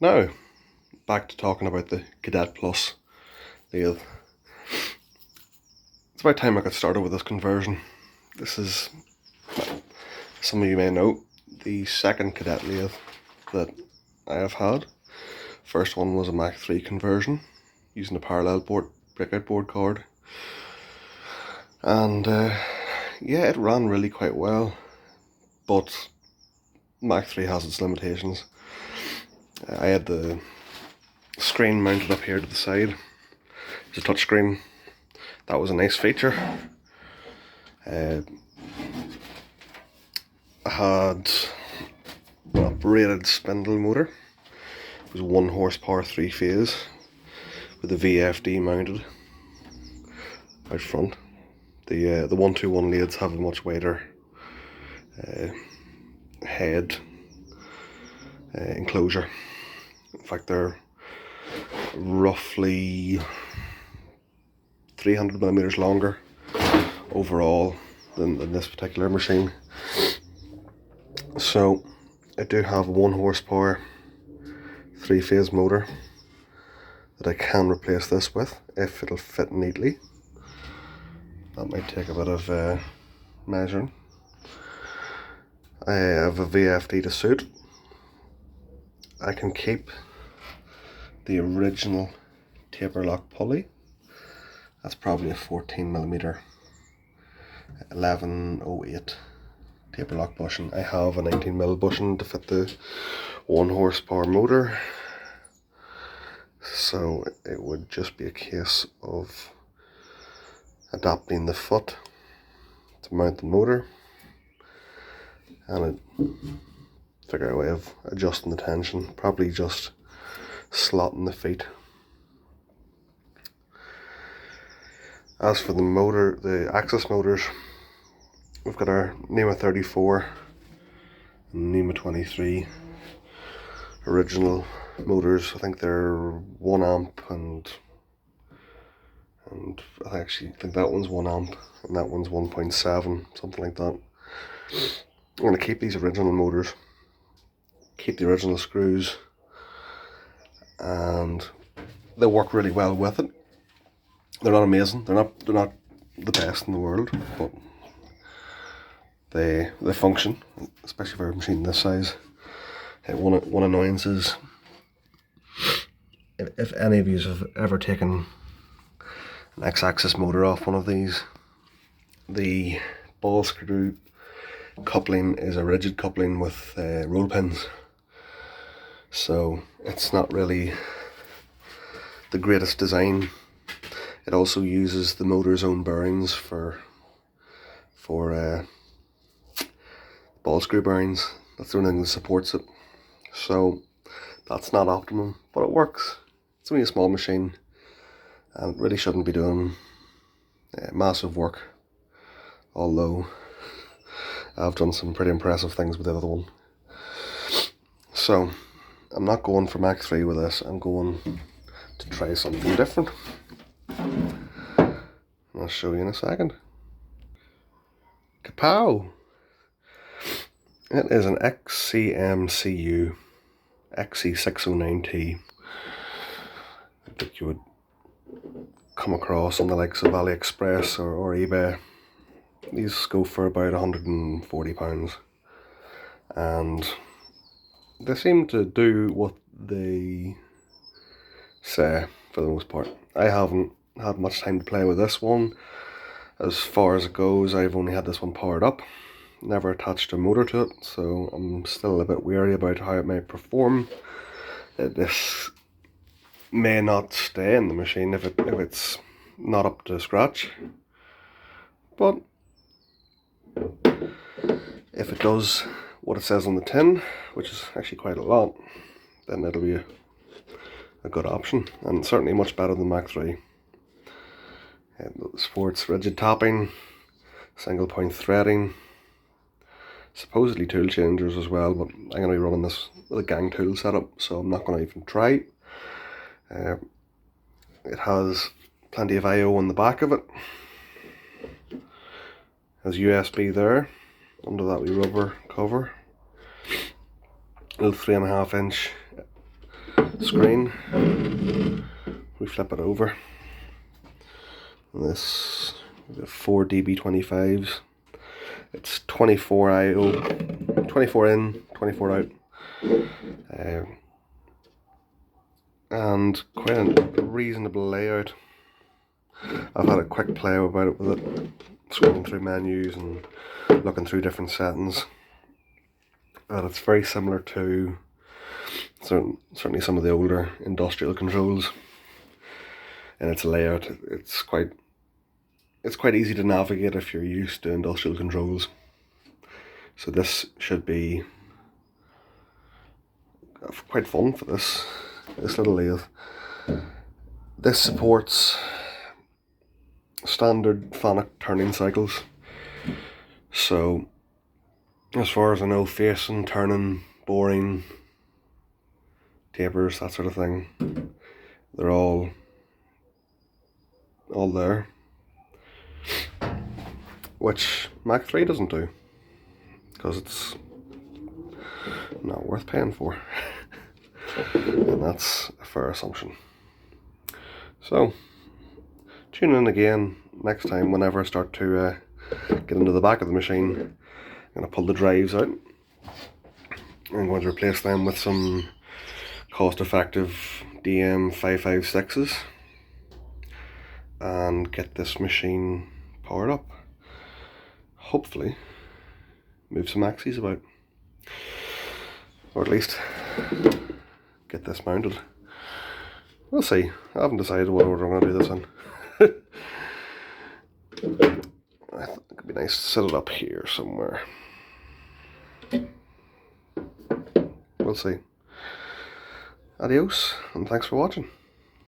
Now, back to talking about the Cadet Plus lathe. It's about time I got started with this conversion. This is, some of you may know, the second Cadet lathe that I have had. First one was a Mach 3 conversion using a parallel board, breakout board card. And yeah, it ran really quite well, but Mach 3 has its limitations. I had the screen mounted up here to the side. It's a touch screen. That was a nice feature. I had an operated spindle motor. It was 1 horsepower 3-phase with a VFD mounted out front. The 121 lathes have a much wider head enclosure. In fact, they're roughly 300mm longer overall than this particular machine. So I do have a 1 horsepower 3-phase motor that I can replace this with if it'll fit neatly. That might take a bit of measuring. I have a VFD to suit. I can keep the original taper lock pulley. That's probably a 14mm 1108 taper lock bushing. I have a 19mm bushing to fit the 1 horsepower motor, so it would just be a case of adapting the foot to mount the motor and figure out a way of adjusting the tension, probably just slotting the feet. As for the motor, the axis motors, we've got our NEMA 34 and NEMA 23 original motors. I think they're 1 amp and I actually think that one's 1 amp and that one's 1.7, something like that. I'm going to keep these original motors, keep the original screws, and they work really well with it. They're not amazing, they're not the best in the world, but they function, especially for a machine this size. One annoyance is, if any of you have ever taken an X-axis motor off one of these, the ball screw coupling is a rigid coupling with roll pins, so it's not really the greatest design. It also uses the motor's own bearings for ball screw bearings. That's the only thing that supports it, so that's not optimum, but it works. It's only a small machine and it really shouldn't be doing massive work, although I've done some pretty impressive things with the other one. So I'm not going for Mach 3 with this, I'm going to try something different. I'll show you in a second. Kapow! It is an xcmcu xc609t. I think you would come across on the likes of AliExpress or eBay. These go for about £140, and they seem to do what they say for the most part. I haven't had much time to play with this one. As far as it goes, I've only had this one powered up, never attached a motor to it, so I'm still a bit wary about how it may perform. This may not stay in the machine if it's not up to scratch, but if it does what it says on the tin, which is actually quite a lot, then it'll be a good option, and certainly much better than Mach 3. It supports rigid tapping, single point threading, supposedly tool changers as well, but I'm going to be running this with a gang tool setup, so I'm not going to even try. It has plenty of I/O on the back of it. Has USB there under that wee rubber cover. Little 3.5-inch screen. We flip it over. And this, we've got 4 DB25s. It's 24 IO, 24 in, 24 out. And quite a reasonable layout. I've had a quick play about it with it, scrolling through menus and looking through different settings. And it's very similar to certainly some of the older industrial controls. And its layout, it's quite easy to navigate if you're used to industrial controls. So this should be quite fun for this little lathe. This supports standard Fanuc turning cycles. So as far as I know, facing, turning, boring, tapers, that sort of thing, they're all there, which Mach 3 doesn't do, because it's not worth paying for. And that's a fair assumption. So tune in again next time whenever I start to get into the back of the machine. I'm going to pull the drives out. I'm going to replace them with some cost-effective DM556s and get this machine powered up. Hopefully move some axes about, or at least get this mounted. We'll see. I haven't decided what order I'm going to do this in. I think it'd be nice to set it up here somewhere. We'll see. Adios, and thanks for watching.